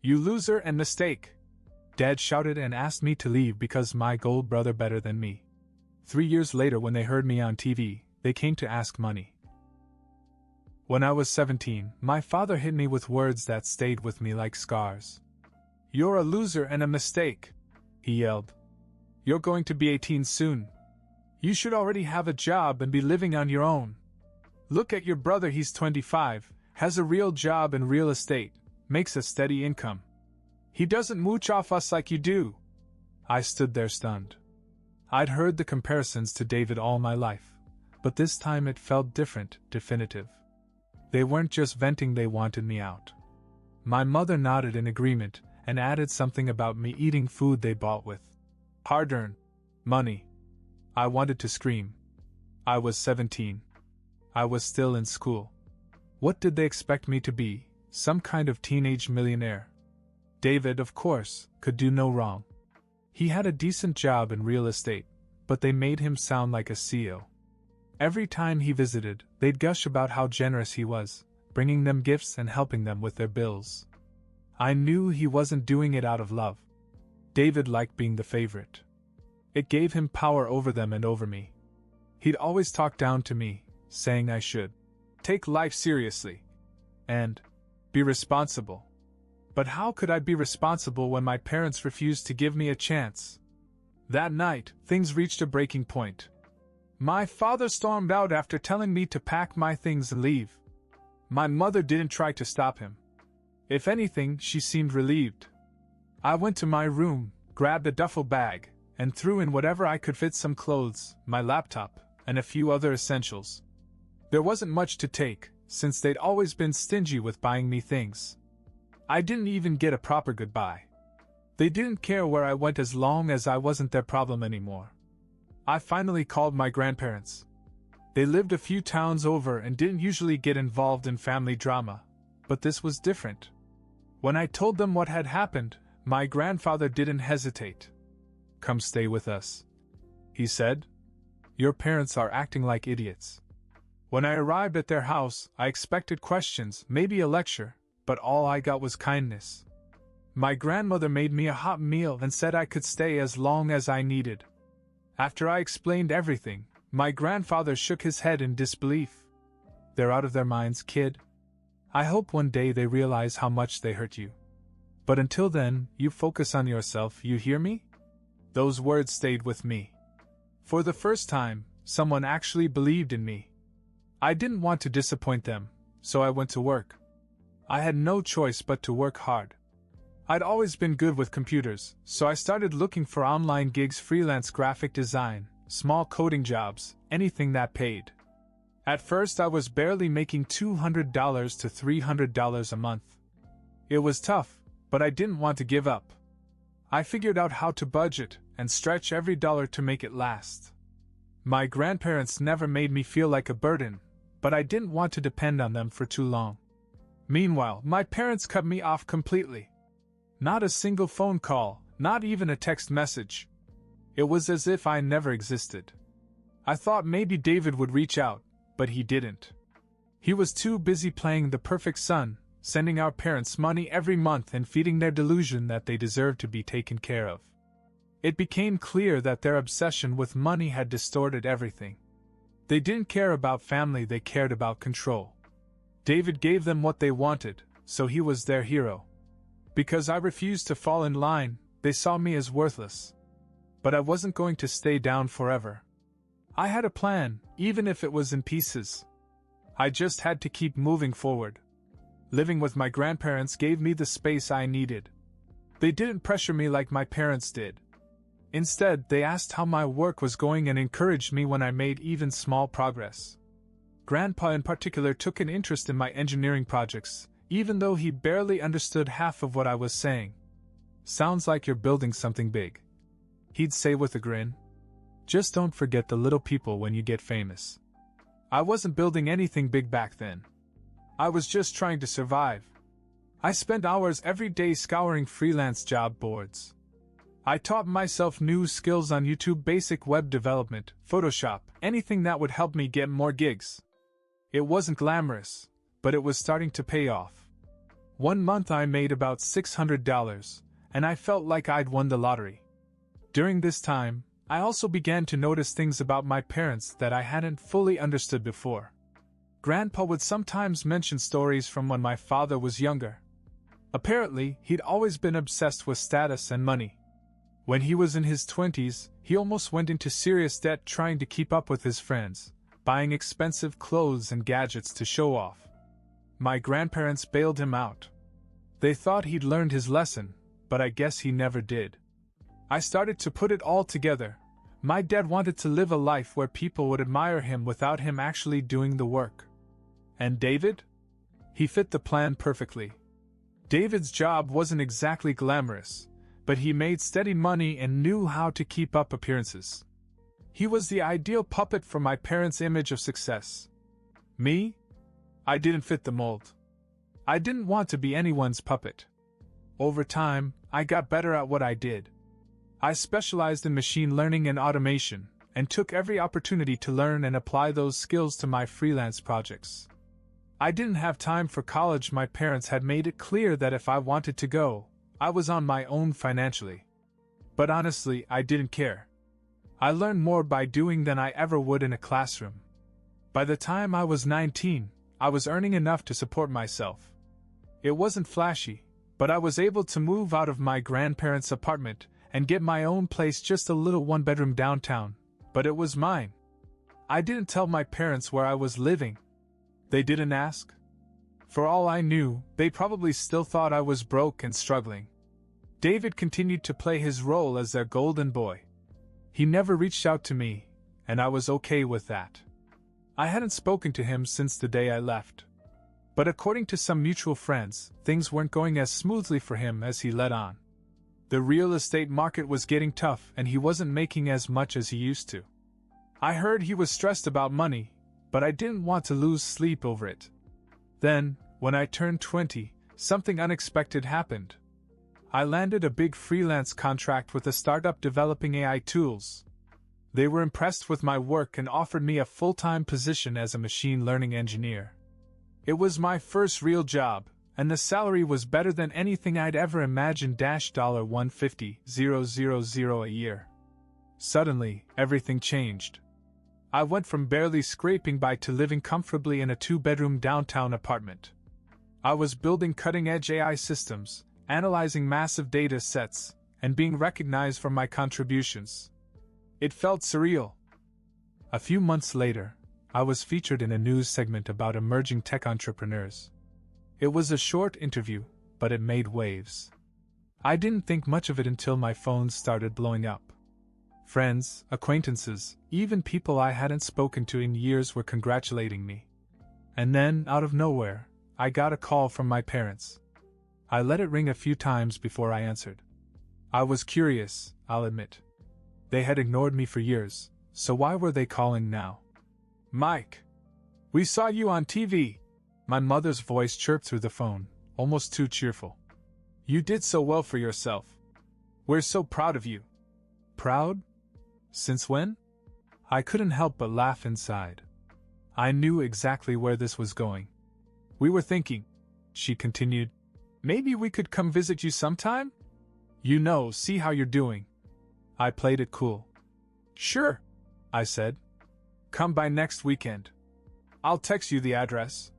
You loser and mistake! Dad shouted and asked me to leave because my gold brother better than me. 3 years later, when they heard me on TV, they came to ask money. When I was 17, my father hit me with words that stayed with me like scars. You're a loser and a mistake, he yelled. You're going to be 18 soon. You should already have a job and be living on your own. Look at your brother, he's 25, has a real job in real estate, makes a steady income. He doesn't mooch off us like you do. I stood there stunned. I'd heard the comparisons to David all my life, but this time it felt different, definitive. They weren't just venting, they wanted me out. My mother nodded in agreement and added something about me eating food they bought with hard-earned money. I wanted to scream. I was 17. I was still in school. What did they expect me to be? Some kind of teenage millionaire? David, of course, could do no wrong. He had a decent job in real estate, but they made him sound like a CEO. Every time he visited, they'd gush about how generous he was, bringing them gifts and helping them with their bills. I knew he wasn't doing it out of love. David liked being the favorite. It gave him power over them and over me. He'd always talk down to me, saying I should take life seriously and be responsible. But how could I be responsible when my parents refused to give me a chance? That night, things reached a breaking point. My father stormed out after telling me to pack my things and leave. My mother didn't try to stop him. If anything, she seemed relieved. I went to my room, grabbed a duffel bag, and threw in whatever I could fit: some clothes, my laptop, and a few other essentials. There wasn't much to take, since they'd always been stingy with buying me things. I didn't even get a proper goodbye. They didn't care where I went as long as I wasn't their problem anymore. I finally called my grandparents. They lived a few towns over and didn't usually get involved in family drama, but this was different. When I told them what had happened, my grandfather didn't hesitate. Come stay with us, he said. Your parents are acting like idiots. When I arrived at their house, I expected questions, maybe a lecture, but all I got was kindness. My grandmother made me a hot meal and said I could stay as long as I needed. After I explained everything, my grandfather shook his head in disbelief. They're out of their minds, kid. I hope one day they realize how much they hurt you. But until then, you focus on yourself, you hear me? Those words stayed with me. For the first time, someone actually believed in me. I didn't want to disappoint them, so I went to work. I had no choice but to work hard. I'd always been good with computers, so I started looking for online gigs, freelance graphic design, small coding jobs, anything that paid. At first I was barely making $200 to $300 a month. It was tough, but I didn't want to give up. I figured out how to budget and stretch every dollar to make it last. My grandparents never made me feel like a burden, but I didn't want to depend on them for too long. Meanwhile, my parents cut me off completely. Not a single phone call, not even a text message. It was as if I never existed. I thought maybe David would reach out, but he didn't. He was too busy playing the perfect son, sending our parents money every month and feeding their delusion that they deserved to be taken care of. It became clear that their obsession with money had distorted everything. They didn't care about family, they cared about control. David gave them what they wanted, so he was their hero. Because I refused to fall in line, they saw me as worthless. But I wasn't going to stay down forever. I had a plan, even if it was in pieces. I just had to keep moving forward. Living with my grandparents gave me the space I needed. They didn't pressure me like my parents did. Instead, they asked how my work was going and encouraged me when I made even small progress. Grandpa in particular took an interest in my engineering projects, even though he barely understood half of what I was saying. Sounds like you're building something big, he'd say with a grin. Just don't forget the little people when you get famous. I wasn't building anything big back then. I was just trying to survive. I spent hours every day scouring freelance job boards. I taught myself new skills on YouTube, basic web development, Photoshop, anything that would help me get more gigs. It wasn't glamorous, but it was starting to pay off. One month I made about $600, and I felt like I'd won the lottery. During this time, I also began to notice things about my parents that I hadn't fully understood before. Grandpa would sometimes mention stories from when my father was younger. Apparently, he'd always been obsessed with status and money. When he was in his 20s, he almost went into serious debt trying to keep up with his friends, buying expensive clothes and gadgets to show off. My grandparents bailed him out. They thought he'd learned his lesson, but I guess he never did. I started to put it all together. My dad wanted to live a life where people would admire him without him actually doing the work. And David? He fit the plan perfectly. David's job wasn't exactly glamorous, but he made steady money and knew how to keep up appearances. He was the ideal puppet for my parents' image of success. Me? I didn't fit the mold. I didn't want to be anyone's puppet. Over time, I got better at what I did. I specialized in machine learning and automation, and took every opportunity to learn and apply those skills to my freelance projects. I didn't have time for college. My parents had made it clear that if I wanted to go, I was on my own financially. But honestly, I didn't care. I learned more by doing than I ever would in a classroom. By the time I was 19, I was earning enough to support myself. It wasn't flashy, but I was able to move out of my grandparents' apartment and get my own place, just a little one-bedroom downtown, but it was mine. I didn't tell my parents where I was living. They didn't ask. For all I knew, they probably still thought I was broke and struggling. David continued to play his role as their golden boy. He never reached out to me, and I was okay with that. I hadn't spoken to him since the day I left. But according to some mutual friends, things weren't going as smoothly for him as he let on. The real estate market was getting tough and he wasn't making as much as he used to. I heard he was stressed about money, but I didn't want to lose sleep over it. Then, when I turned 20, something unexpected happened. I landed a big freelance contract with a startup developing AI tools. They were impressed with my work and offered me a full-time position as a machine learning engineer. It was my first real job, and the salary was better than anything I'd ever imagined. $150,000 a year. Suddenly, everything changed. I went from barely scraping by to living comfortably in a 2-bedroom downtown apartment. I was building cutting-edge AI systems, analyzing massive data sets, and being recognized for my contributions. It felt surreal. A few months later, I was featured in a news segment about emerging tech entrepreneurs. It was a short interview, but it made waves. I didn't think much of it until my phone started blowing up. Friends, acquaintances, even people I hadn't spoken to in years were congratulating me. And then, out of nowhere, I got a call from my parents. I let it ring a few times before I answered. I was curious, I'll admit. They had ignored me for years, so why were they calling now? "Mike, we saw you on TV." My mother's voice chirped through the phone, almost too cheerful. "You did so well for yourself. We're so proud of you." Proud? Since when? I couldn't help but laugh inside. I knew exactly where this was going. "We were thinking," she continued, "maybe we could come visit you sometime? See how you're doing." I played it cool. "Sure," I said. "Come by next weekend. I'll text you the address."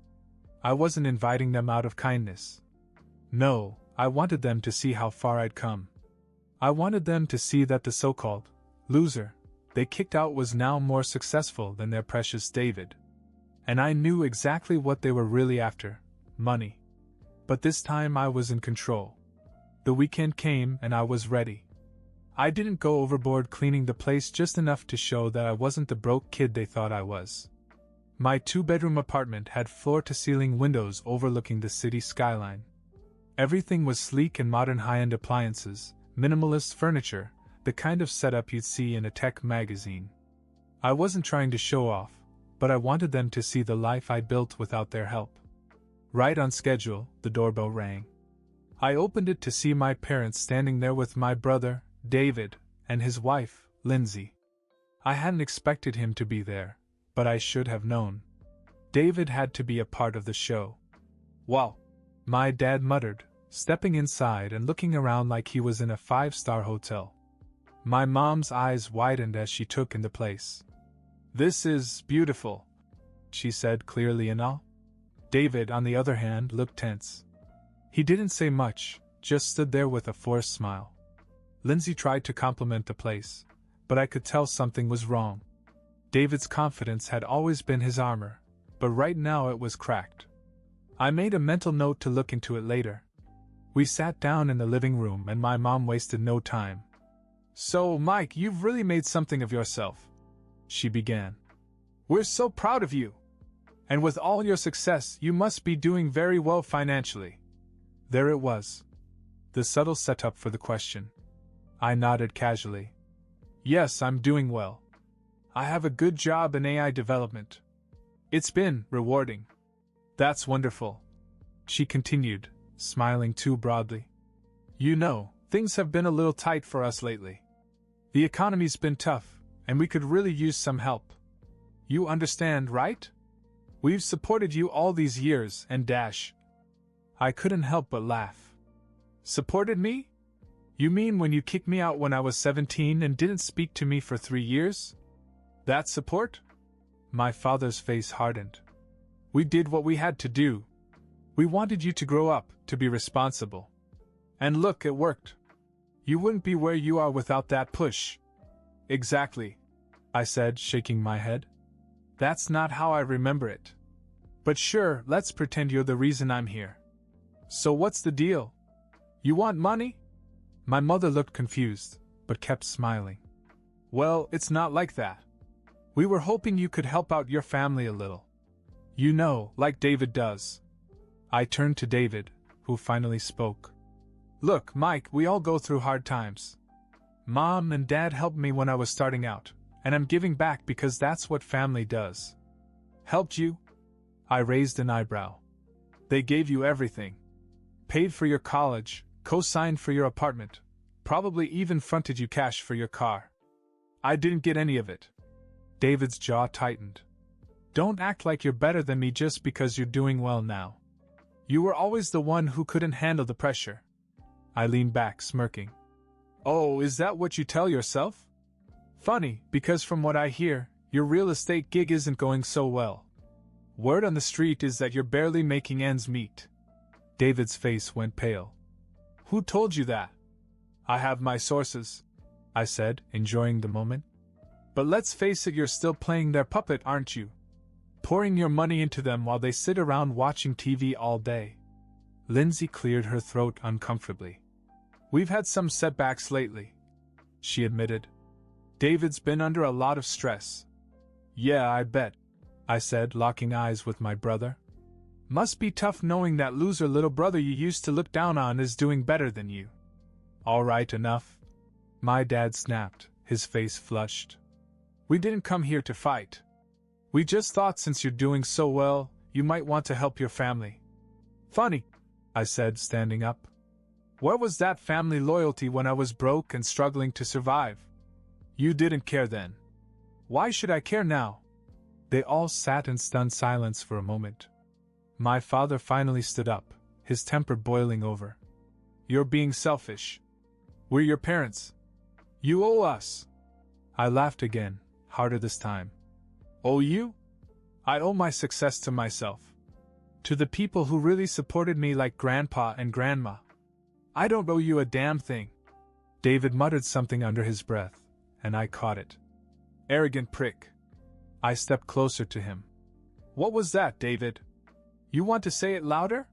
I wasn't inviting them out of kindness. No, I wanted them to see how far I'd come. I wanted them to see that the so-called loser they kicked out was now more successful than their precious David. And I knew exactly what they were really after: money. But this time I was in control. The weekend came and I was ready. I didn't go overboard cleaning the place, just enough to show that I wasn't the broke kid they thought I was. My 2-bedroom apartment had floor-to-ceiling windows overlooking the city skyline. Everything was sleek and modern, high-end appliances, minimalist furniture, the kind of setup you'd see in a tech magazine. I wasn't trying to show off, but I wanted them to see the life I built without their help. Right on schedule, the doorbell rang. I opened it to see my parents standing there with my brother, David, and his wife, Lindsay. I hadn't expected him to be there, but I should have known. David had to be a part of the show. "Well, My dad muttered, stepping inside and looking around like he was in a five-star hotel. My mom's eyes widened as she took in the place. "This is beautiful," she said clearly in awe. David, on the other hand, looked tense. He didn't say much, just stood there with a forced smile. Lindsay tried to compliment the place, but I could tell something was wrong. David's confidence had always been his armor, but right now it was cracked. I made a mental note to look into it later. We sat down in the living room and my mom wasted no time. "So, Mike, you've really made something of yourself," she began. "We're so proud of you. And with all your success, you must be doing very well financially." There it was. The subtle setup for the question. I nodded casually. "Yes, I'm doing well. I have a good job in AI development. It's been rewarding." "That's wonderful," she continued, smiling too broadly. "You know, things have been a little tight for us lately. The economy's been tough, and we could really use some help. You understand, right? We've supported you all these years and dash." I couldn't help but laugh. "Supported me? You mean when you kicked me out when I was 17 and didn't speak to me for 3 years? That support?" My father's face hardened. "We did what we had to do. We wanted you to grow up, to be responsible. And look, it worked. You wouldn't be where you are without that push." "Exactly," I said, shaking my head. "That's not how I remember it. But sure, let's pretend you're the reason I'm here. So what's the deal? You want money?" My mother looked confused, but kept smiling. "Well, it's not like that. We were hoping you could help out your family a little. You know, like David does." I turned to David, who finally spoke. "Look, Mike, we all go through hard times. Mom and Dad helped me when I was starting out, and I'm giving back because that's what family does." "Helped you?" I raised an eyebrow. "They gave you everything. Paid for your college, co-signed for your apartment, probably even fronted you cash for your car. I didn't get any of it." David's jaw tightened. "Don't act like you're better than me just because you're doing well now. You were always the one who couldn't handle the pressure." I leaned back, smirking. "Oh, is that what you tell yourself? Funny, because from what I hear, your real estate gig isn't going so well. Word on the street is that you're barely making ends meet." David's face went pale. "Who told you that?" "I have my sources," I said, enjoying the moment. "But let's face it, you're still playing their puppet, aren't you? Pouring your money into them while they sit around watching TV all day." Lindsay cleared her throat uncomfortably. "We've had some setbacks lately," she admitted. "David's been under a lot of stress." "Yeah, I bet," I said, locking eyes with my brother. "Must be tough knowing that loser little brother you used to look down on is doing better than you." "All right, enough," my dad snapped, his face flushed. "We didn't come here to fight. We just thought since you're doing so well, you might want to help your family." "Funny," I said, standing up. "Where was that family loyalty when I was broke and struggling to survive? You didn't care then. Why should I care now?" They all sat in stunned silence for a moment. My father finally stood up, his temper boiling over. "You're being selfish. We're your parents. You owe us." I laughed again, harder this time. "Owe you? I owe my success to myself. To the people who really supported me like Grandpa and Grandma. I don't owe you a damn thing." David muttered something under his breath, and I caught it. "Arrogant prick." I stepped closer to him. "What was that, David? You want to say it louder?"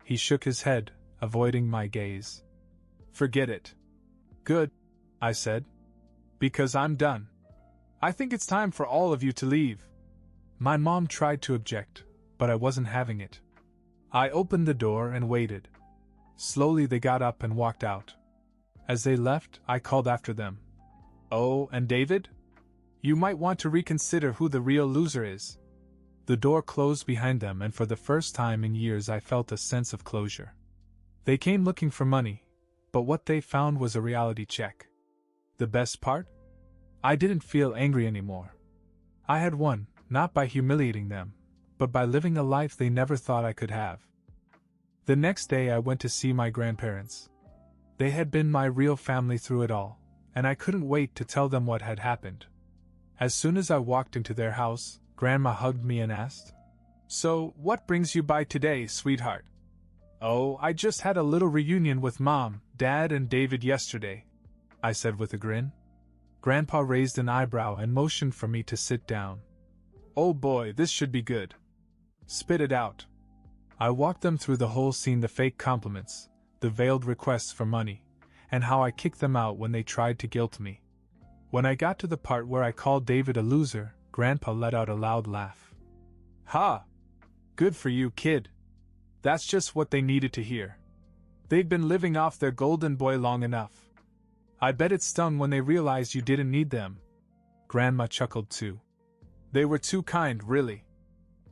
He shook his head, avoiding my gaze. "Forget it." "Good," I said. "Because I'm done. I think it's time for all of you to leave." My mom tried to object, but I wasn't having it. I opened the door and waited. Slowly they got up and walked out. As they left, I called after them. "Oh, and David? You might want to reconsider who the real loser is." The door closed behind them, and for the first time in years I felt a sense of closure. They came looking for money, but what they found was a reality check. The best part? I didn't feel angry anymore. I had won, not by humiliating them, but by living a life they never thought I could have. The next day I went to see my grandparents. They had been my real family through it all, and I couldn't wait to tell them what had happened. As soon as I walked into their house, Grandma hugged me and asked, "So, what brings you by today, sweetheart?" "Oh, I just had a little reunion with Mom, Dad, and David yesterday," I said with a grin. Grandpa raised an eyebrow and motioned for me to sit down. "Oh boy, this should be good. Spit it out." I walked them through the whole scene, the fake compliments, the veiled requests for money, and how I kicked them out when they tried to guilt me. When I got to the part where I called David a loser, Grandpa let out a loud laugh. "Ha! Good for you, kid. That's just what they needed to hear. They'd been living off their golden boy long enough. I bet it stung when they realized you didn't need them." Grandma chuckled too. "They were too kind, really.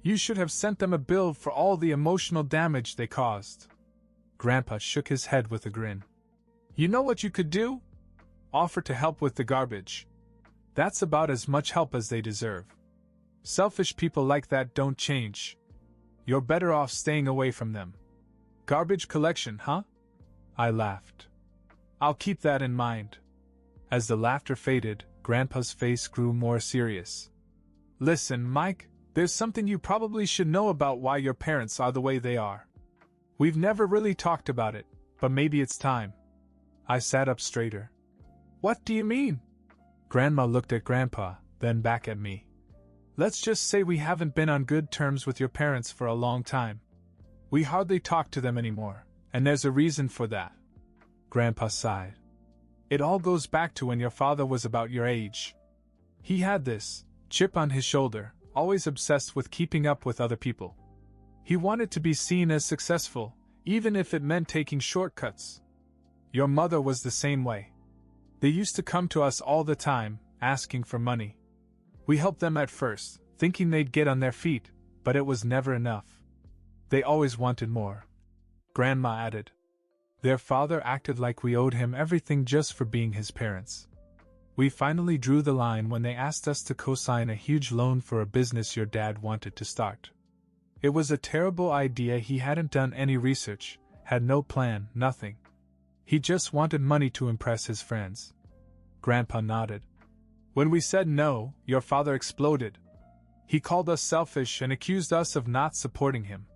You should have sent them a bill for all the emotional damage they caused." Grandpa shook his head with a grin. "You know what you could do? Offer to help with the garbage. That's about as much help as they deserve. Selfish people like that don't change. You're better off staying away from them." "Garbage collection, huh?" I laughed. "I'll keep that in mind." As the laughter faded, Grandpa's face grew more serious. "Listen, Mike, there's something you probably should know about why your parents are the way they are. We've never really talked about it, but maybe it's time." I sat up straighter. "What do you mean?" Grandma looked at Grandpa, then back at me. "Let's just say we haven't been on good terms with your parents for a long time. We hardly talk to them anymore, and there's a reason for that." Grandpa sighed. "It all goes back to when your father was about your age. He had this chip on his shoulder, always obsessed with keeping up with other people. He wanted to be seen as successful, even if it meant taking shortcuts. Your mother was the same way. They used to come to us all the time, asking for money. We helped them at first, thinking they'd get on their feet, but it was never enough. They always wanted more." Grandma added. "Their father acted like we owed him everything just for being his parents. We finally drew the line when they asked us to co-sign a huge loan for a business your dad wanted to start. It was a terrible idea. He hadn't done any research, had no plan, nothing. He just wanted money to impress his friends." Grandpa nodded. "When we said no, your father exploded. He called us selfish and accused us of not supporting him.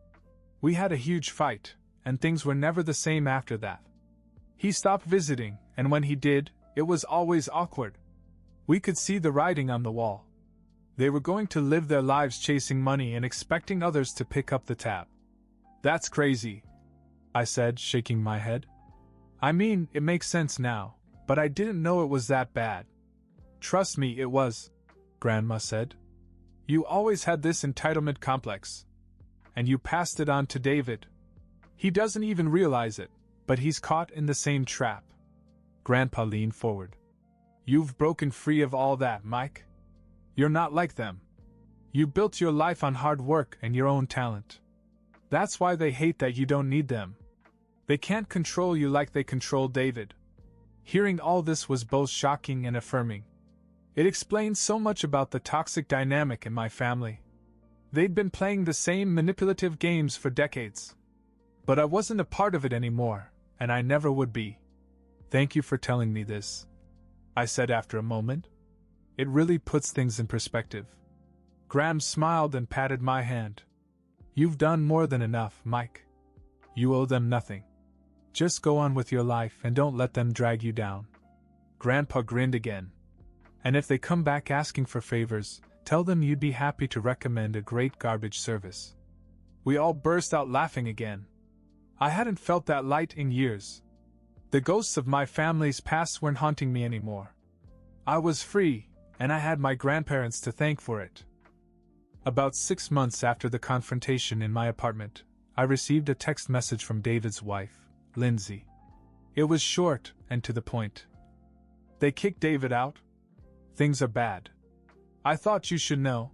We had a huge fight, and things were never the same after that. He stopped visiting, and when he did, it was always awkward. We could see the writing on the wall. They were going to live their lives chasing money and expecting others to pick up the tab." "That's crazy," I said, shaking my head. "I mean, it makes sense now, but I didn't know it was that bad." "Trust me, it was," Grandma said. "You always had this entitlement complex. And you passed it on to David. He doesn't even realize it, but he's caught in the same trap." Grandpa leaned forward. "You've broken free of all that, Mike. You're not like them. You built your life on hard work and your own talent. That's why they hate that you don't need them. They can't control you like they controlled David." Hearing all this was both shocking and affirming. It explained so much about the toxic dynamic in my family. They'd been playing the same manipulative games for decades. But I wasn't a part of it anymore, and I never would be. "Thank you for telling me this," I said after a moment. "It really puts things in perspective." Graham smiled and patted my hand. "You've done more than enough, Mike. You owe them nothing. Just go on with your life and don't let them drag you down." Grandpa grinned again. "And if they come back asking for favors, tell them you'd be happy to recommend a great garbage service." We all burst out laughing again. I hadn't felt that light in years. The ghosts of my family's past weren't haunting me anymore. I was free, and I had my grandparents to thank for it. About 6 months after the confrontation in my apartment, I received a text message from David's wife, Lindsay. It was short and to the point. "They kicked David out. Things are bad. I thought you should know."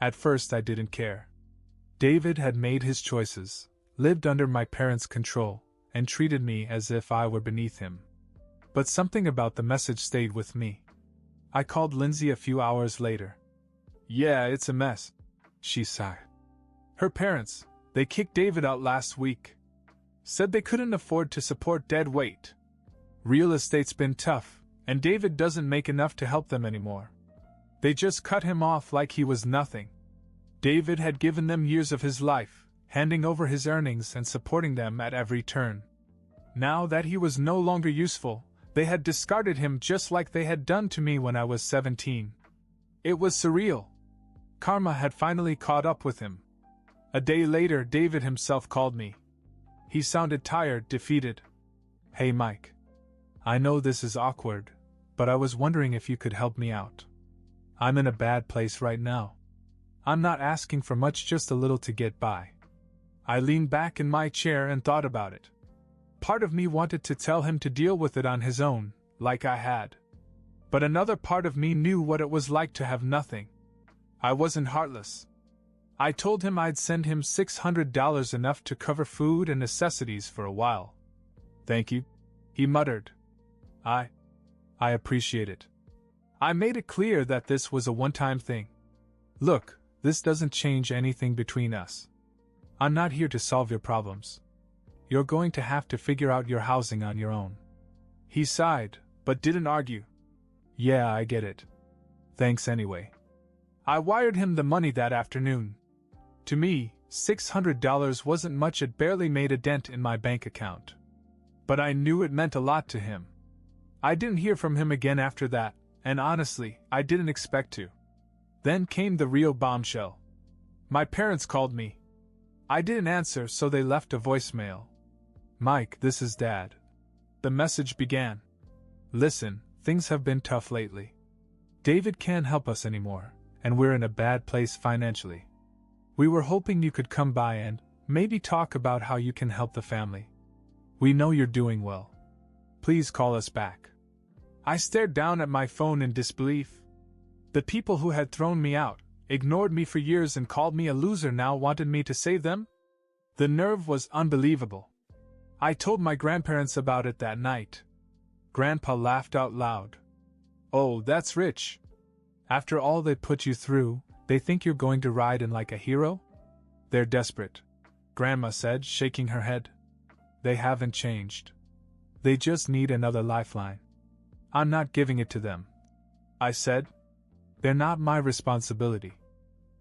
At first I didn't care. David had made his choices, lived under my parents' control, and treated me as if I were beneath him. But something about the message stayed with me. I called Lindsay a few hours later. "Yeah, it's a mess," she sighed. "Her parents, they kicked David out last week. Said they couldn't afford to support dead weight. Real estate's been tough, and David doesn't make enough to help them anymore. They just cut him off like he was nothing. David had given them years of his life, handing over his earnings and supporting them at every turn. Now that he was no longer useful, they had discarded him just like they had done to me when I was 17. It was surreal. Karma had finally caught up with him. A day later, David himself called me. He sounded tired, defeated. "Hey Mike. I know this is awkward, but I was wondering if you could help me out. I'm in a bad place right now. I'm not asking for much, just a little to get by." I leaned back in my chair and thought about it. Part of me wanted to tell him to deal with it on his own, like I had. But another part of me knew what it was like to have nothing. I wasn't heartless. I told him I'd send him $600, enough to cover food and necessities for a while. "Thank you," he muttered. I appreciate it." I made it clear that this was a one-time thing. "Look, this doesn't change anything between us. I'm not here to solve your problems. You're going to have to figure out your housing on your own." He sighed, but didn't argue. "Yeah, I get it. Thanks anyway." I wired him the money that afternoon. To me, $600 wasn't much, it barely made a dent in my bank account. But I knew it meant a lot to him. I didn't hear from him again after that, and honestly, I didn't expect to. Then came the real bombshell. My parents called me. I didn't answer, so they left a voicemail. "Mike, this is Dad." The message began. "Listen, things have been tough lately. David can't help us anymore, and we're in a bad place financially. We were hoping you could come by and maybe talk about how you can help the family. We know you're doing well. Please call us back." I stared down at my phone in disbelief. The people who had thrown me out, ignored me for years and called me a loser, now wanted me to save them? The nerve was unbelievable. I told my grandparents about it that night. Grandpa laughed out loud. "Oh, that's rich. After all they put you through, they think you're going to ride in like a hero?" "They're desperate," Grandma said, shaking her head. "They haven't changed. They just need another lifeline." "I'm not giving it to them," I said. "They're not my responsibility."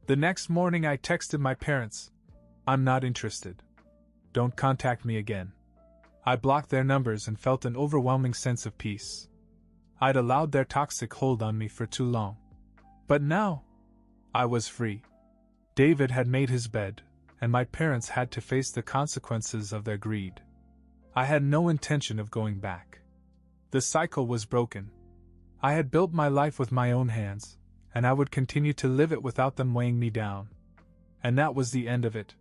The next morning I texted my parents. "I'm not interested. Don't contact me again." I blocked their numbers and felt an overwhelming sense of peace. I'd allowed their toxic hold on me for too long. But now, I was free. David had made his bed, and my parents had to face the consequences of their greed. I had no intention of going back. The cycle was broken. I had built my life with my own hands, and I would continue to live it without them weighing me down. And that was the end of it.